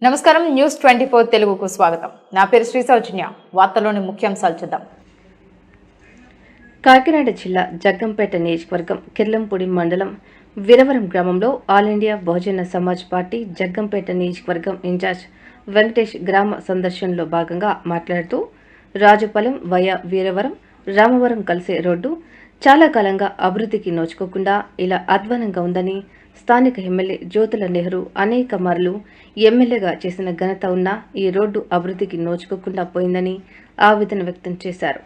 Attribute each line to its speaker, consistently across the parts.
Speaker 1: నమస్కారం న్యూస్ 24 తెలుగుకు స్వాగతం. నా పేరు శ్రీ సౌజన్య. వార్తల్లోని ముఖ్యాంశాలు చూద్దాం.
Speaker 2: కాకినాడ జిల్లా జగ్గంపేట నియోజకవర్గం కిర్లంపూడి మండలం వీరవరం గ్రామంలో all India Bahujan Samaj party Jaggampeta నియోజకవర్గం ఇన్ఛార్జ్ వెంకటేష్ గ్రామ సందర్శనలో భాగంగా మాట్లాడుతూ రాజుపాలెం వయా వీరవరం రామవరం కలిసే రోడ్డు చాలా కాలంగా అభివృద్ధికి నోచుకోకుండా ఇలా అధ్వానంగా ఉందని, స్థానిక ఎమ్మెల్యే జ్యోతుల నెహ్రూ అనేక మార్లు ఎమ్మెల్యేగా చేసిన ఘనత ఉన్న ఈ రోడ్డు అభివృద్ధికి నోచుకోకుండా పోయిందని ఆవేదన వ్యక్తం చేశారు.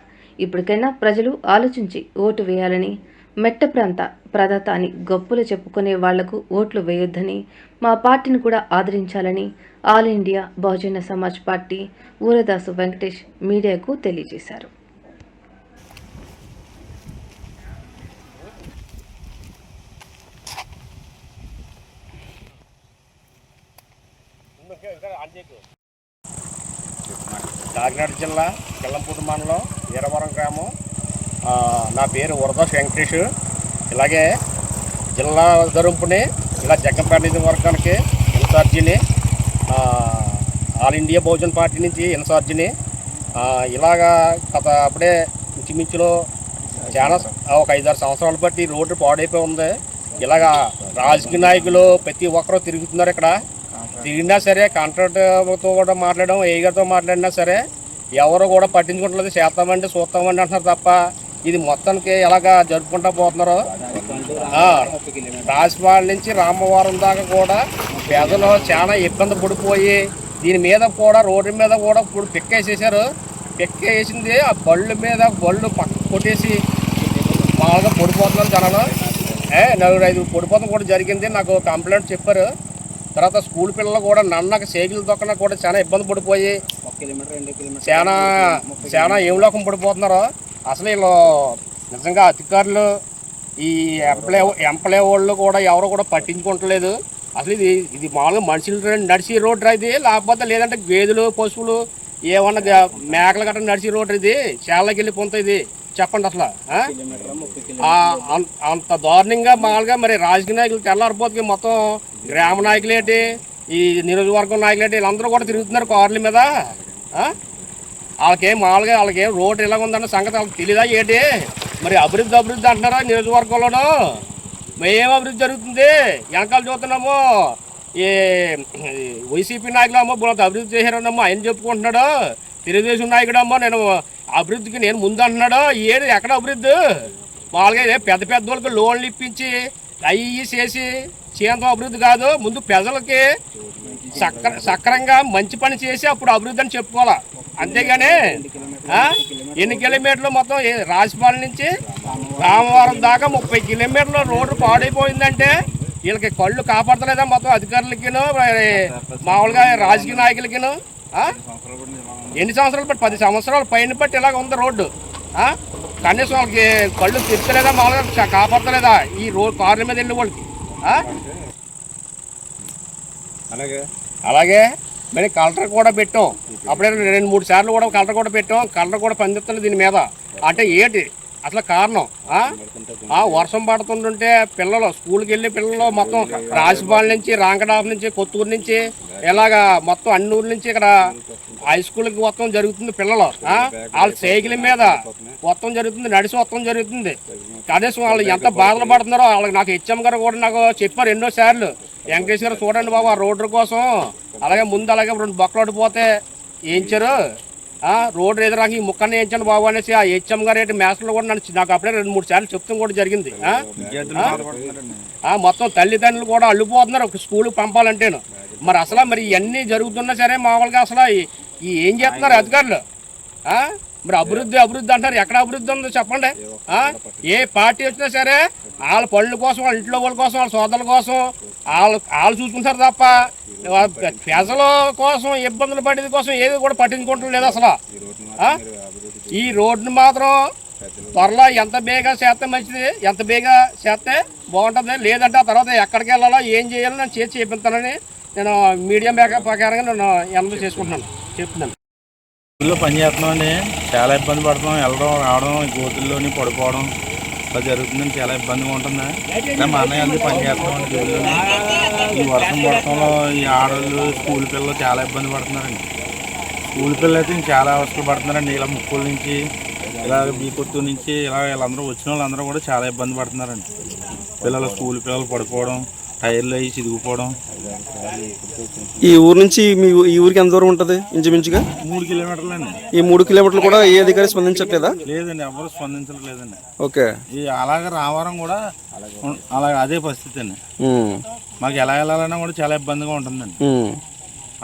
Speaker 2: ఇప్పటికైనా ప్రజలు ఆలోచించి ఓటు వేయాలని, మెట్ట ప్రాంత ప్రదాత అని గొప్పలు చెప్పుకునే వాళ్లకు ఓట్లు వేయొద్దని, మా పార్టీని కూడా ఆదరించాలని all India Bahujan Samaj party ఊరదాసు Venkatesh మీడియాకు తెలియజేశారు.
Speaker 3: కాకినాడ జిల్లా కిర్లంపూడి మండలం వీరవరం గ్రామం. నా పేరు ఊరదాసు వెంకటేష్. ఇలాగే జిల్లా తరపుని ఇలా జగ్గంపేట నియోజకవర్గానికి ఇన్ఛార్జిని, ఆల్ ఇండియా బహుజన్ పార్టీ నుంచి ఇన్ఛార్జిని. ఇలాగా అప్పుడే ఇంచుమించులో చాలా ఒక 5-6 సంవత్సరాలు బట్టి రోడ్డు పాడైపోయి ఉంది. ఇలాగా రాజకీయ నాయకులు ప్రతి ఒక్కరూ తిరుగుతున్నారు. ఇక్కడ తిరిగినా సరే కాంట్రాక్టర్తో కూడా మాట్లాడడం, ఏగారితో మాట్లాడినా సరే ఎవరు కూడా పట్టించుకుంటలేదు. చేస్తామండి చూస్తామండి అంటున్నారు తప్ప ఇది మొత్తానికి ఎలాగా జరుపుకుంటూ పోతున్నారు. రాజపాలెం నుంచి రామవరం దాకా కూడా పేదలు చాలా ఇబ్బంది పడిపోయి దీని మీద కూడా రోడ్డు మీద కూడా ఇప్పుడు పిక్కేసేసారు. పిక్కేసింది ఆ బళ్ళు మీద బళ్ళు పక్క కొట్టేసి మామూలుగా పడిపోతున్నారు జనాలు. 4-5 పడిపోవడం కూడా జరిగింది. నాకు కంప్లైంట్ చెప్పారు. తర్వాత స్కూల్ పిల్లలు కూడా నన్నక సైకిల్ దొక్కన కూడా చాలా ఇబ్బంది పడిపోయి చాలా ఏమిలోకం పడిపోతున్నారు. అసలు వీళ్ళు నిజంగా అధికారులు, ఈ ఎంప్లాయ్ వాళ్ళు కూడా ఎవరు కూడా పట్టించుకుంటలేదు. అసలు ఇది మామూలుగా మనుషులు నడిచి రోడ్డు ఇది, లేకపోతే లేదంటే గేదెలు పశువులు ఏమన్నా మేకలు గట్రా నడిచి రోడ్డు ఇది, చాలకి వెళ్ళి పొందుతుంది చెప్పండి. అసలు అంత దారుణంగా మామూలుగా మరి రాజకీయ నాయకులు తెల్లారిపోతుంది. మొత్తం గ్రామ నాయకులేంటి, ఈ నియోజకవర్గం నాయకులేంటి, వీళ్ళందరూ కూడా తిరుగుతున్నారు కార్ల మీద. వాళ్ళకేం రోడ్డు ఇలాగ ఉందన్న సంగతి వాళ్ళకి తెలియదా ఏంటి? మరి అభివృద్ధి అంటున్నారా నియోజకవర్గంలోనూ? ఏం అభివృద్ధి జరుగుతుంది? వెనకాల చూస్తున్నాము ఈ వైసీపీ నాయకులమ్మో బులంత అభివృద్ధి చేశారన్నమ్మో ఆయన చెప్పుకుంటున్నాడు. తెలుగుదేశం నాయకుడమ్మో నేను అభివృద్ధికి నేను ముందు అంటున్నాడు. ఏది ఎక్కడ అభివృద్ధి? మామూలుగా పెద్ద వాళ్ళకి లోన్లు ఇప్పించి అవి చేసి చేయడం అభివృద్ధి కాదు. ముందు ప్రజలకి సక్రంగా మంచి పని చేసి అప్పుడు అభివృద్ధి అని చెప్పుకోవాలా. అంతేగాని ఎన్ని కిలోమీటర్లు మొత్తం రాజపాలెం నుంచి రామవరం దాకా 30 కిలోమీటర్లు రోడ్డు పాడైపోయిందంటే వీళ్ళకి కళ్ళు కాపాడతలేదా మొత్తం అధికారులకిను, మామూలుగా రాజకీయ నాయకులకిను? ఎన్ని సంవత్సరాలు బట్టి 10 సంవత్సరాలు పైన బట్టి ఇలాగ ఉంది రోడ్డు. కనీసం వాళ్ళకి కళ్ళు తిప్పలేదా, మామూలుగా కాపాడతలేదా ఈ రోడ్ కార్ల మీద వెళ్ళే వాళ్ళకి? అలాగే మరి కలెక్టర్ కూడా పెట్టాం. అప్పుడే 2-3 సార్లు కూడా కలెక్టర్ కూడా పెట్టాం. కలెక్టర్ కూడా పనిచేస్తుంది దీని మీద. అంటే ఏంటి అసలు కారణం? వర్షం పడుతుంటుంటే పిల్లలు స్కూల్కి వెళ్ళే పిల్లలు మొత్తం రాజపాలెం నుంచి, రాంకడాఫ్ నుంచి, కొత్తూరు నుంచి ఇలాగా మొత్తం అన్ని ఊర్ల నుంచి ఇక్కడ హై స్కూల్కి మొత్తం జరుగుతుంది. పిల్లలు వాళ్ళ సైకిల్ మీద మొత్తం జరుగుతుంది, నడిచి మొత్తం జరుగుతుంది. కనీసం వాళ్ళు ఎంత బాధలు పడుతున్నారో వాళ్ళకి నాకు హెచ్ఎం గారు కూడా నాకు చెప్పారు ఎన్నో సార్లు. వెంకటేష్ గారు చూడండి బాబు ఆ రోడ్డు కోసం అలాగే ముందు అలాగే 2 బొక్కలు పోతే వేయించారు. రోడ్డు ఎదురాకి ఈ ముక్కని వేయించండి బాబు అనేసి ఆ హెచ్ఎం గారు ఏంటి మేస్టర్లు కూడా నాకు అప్పుడే 2-3 సార్లు చెప్తాం కూడా జరిగింది. మొత్తం తల్లిదండ్రులు కూడా అల్లిపోతున్నారు స్కూల్కి పంపాలంటేను. మరి అసలు మరి ఇవన్నీ జరుగుతున్నా సరే మామూలుగా అసలు ఏం చేస్తున్నారు అధికారులు? మరి అభివృద్ధి అంటారు. ఎక్కడ అభివృద్ధి ఉందో చెప్పండి. ఏ పార్టీ వచ్చినా సరే వాళ్ళ పనుల కోసం, వాళ్ళ ఇంట్లో వాళ్ళ కోసం, వాళ్ళ సోదరుల కోసం వాళ్ళు చూసుకుంటారు తప్ప ప్రజల కోసం ఇబ్బందులు పడేది కోసం ఏది కూడా పట్టించుకుంటలేదు అసలు. ఈ రోడ్డుని మాత్రం త్వరలో ఎంత బేగా చేస్తే మంచిది, ఎంత బేగా చేస్తే బాగుంటుంది. లేదంటే ఆ తర్వాత ఎక్కడికి వెళ్ళాలో ఏం చేయాలో నేను చేసి చేపిస్తానని నేను మీడియా ప్రకారంగా నేను ఎనర్జీ చెప్తున్నాను.
Speaker 4: ఊళ్ళో పని చేస్తున్నామండి. చాలా ఇబ్బంది పడుతున్నాం. వెళ్ళడం రావడం, గోతుల్లోని పడిపోవడం అలా జరుగుతుందని చాలా ఇబ్బందిగా ఉంటుంది. కానీ మా అన్నయ్య అది పని చేస్తామండి జైల్లోనే. ఈ వర్షం పడటంలో ఈ ఆడవాళ్ళు స్కూల్ పిల్లలు చాలా ఇబ్బంది పడుతున్నారండి. స్కూల్ పిల్లలు అయితే చాలా అవస్థలు పడుతున్నారండి. ఇలా ముక్కుల నుంచి ఇలా బీకొత్తు నుంచి ఇలా వీళ్ళందరూ వచ్చిన వాళ్ళందరూ కూడా చాలా ఇబ్బంది పడుతున్నారండి. పిల్లలు స్కూల్ పిల్లలు పడిపోవడం, టైర్లు అవి చిదిగిపోవడం.
Speaker 5: ఈ ఊరు నుంచి ఈ ఊరికి ఎంత దూరం ఉంటుంది ఇంచుమించుగా?
Speaker 4: 3 కిలోమీటర్లు అండి.
Speaker 5: ఈ 3 కిలోమీటర్లు కూడా ఏ అధికారి స్పందించట్లేదా?
Speaker 4: లేదండి, ఎవరు స్పందించలేదండి.
Speaker 5: ఓకే.
Speaker 4: ఈ అలాగే రావడం కూడా అలాగే అదే పరిస్థితి అండి. మాకు ఎలా వెళ్ళాలన్నా కూడా చాలా ఇబ్బందిగా ఉంటుందండి.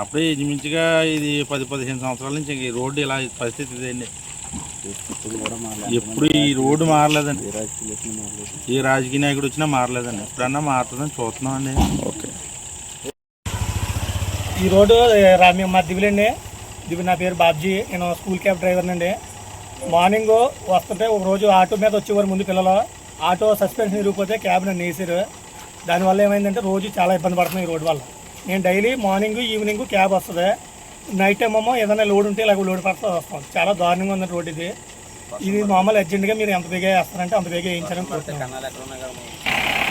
Speaker 4: అప్పుడే ఇంచుమించుగా ఇది 10-15 సంవత్సరాల నుంచి ఈ రోడ్డు ఇలా పరిస్థితి ఇదండి. ఎప్పుడు ఈ రోడ్డు మారలేదండి. ఏ రాజకీయ నాయకుడు వచ్చినా మారలేదండి. ఎప్పుడన్నా మారుతుందని చూస్తున్నామండి.
Speaker 5: ఓకే.
Speaker 6: ఈ రోడ్డు మా దివిలండి. నా పేరు బాబ్జీ, నేను స్కూల్ క్యాబ్ డ్రైవర్ని అండి. మార్నింగ్ వస్తుంటే ఒక రోజు ఆటో మీద వచ్చేవారు ముందు పిల్లలు. ఆటో సస్పెన్షన్ ఇరిగిపోతే క్యాబ్ నన్ను వేసారు. దానివల్ల ఏమైందంటే రోజు చాలా ఇబ్బంది పడుతున్నాయి ఈ రోడ్డు వల్ల. నేను డైలీ మార్నింగ్ ఈవినింగ్ క్యాబ్ వస్తుంది. నైట్ టైం ఏమో ఏదైనా లోడ్ ఉంటే ఇలాగ లోడ్ పడుతూ వస్తాం. చాలా దారుణంగా ఉంది రోడ్ ఇది. మామూలు అర్జెంట్గా మీరు ఎంత బేగా వేస్తారంటే అంత బేగా వేయించాలని కోరుతున్నాను.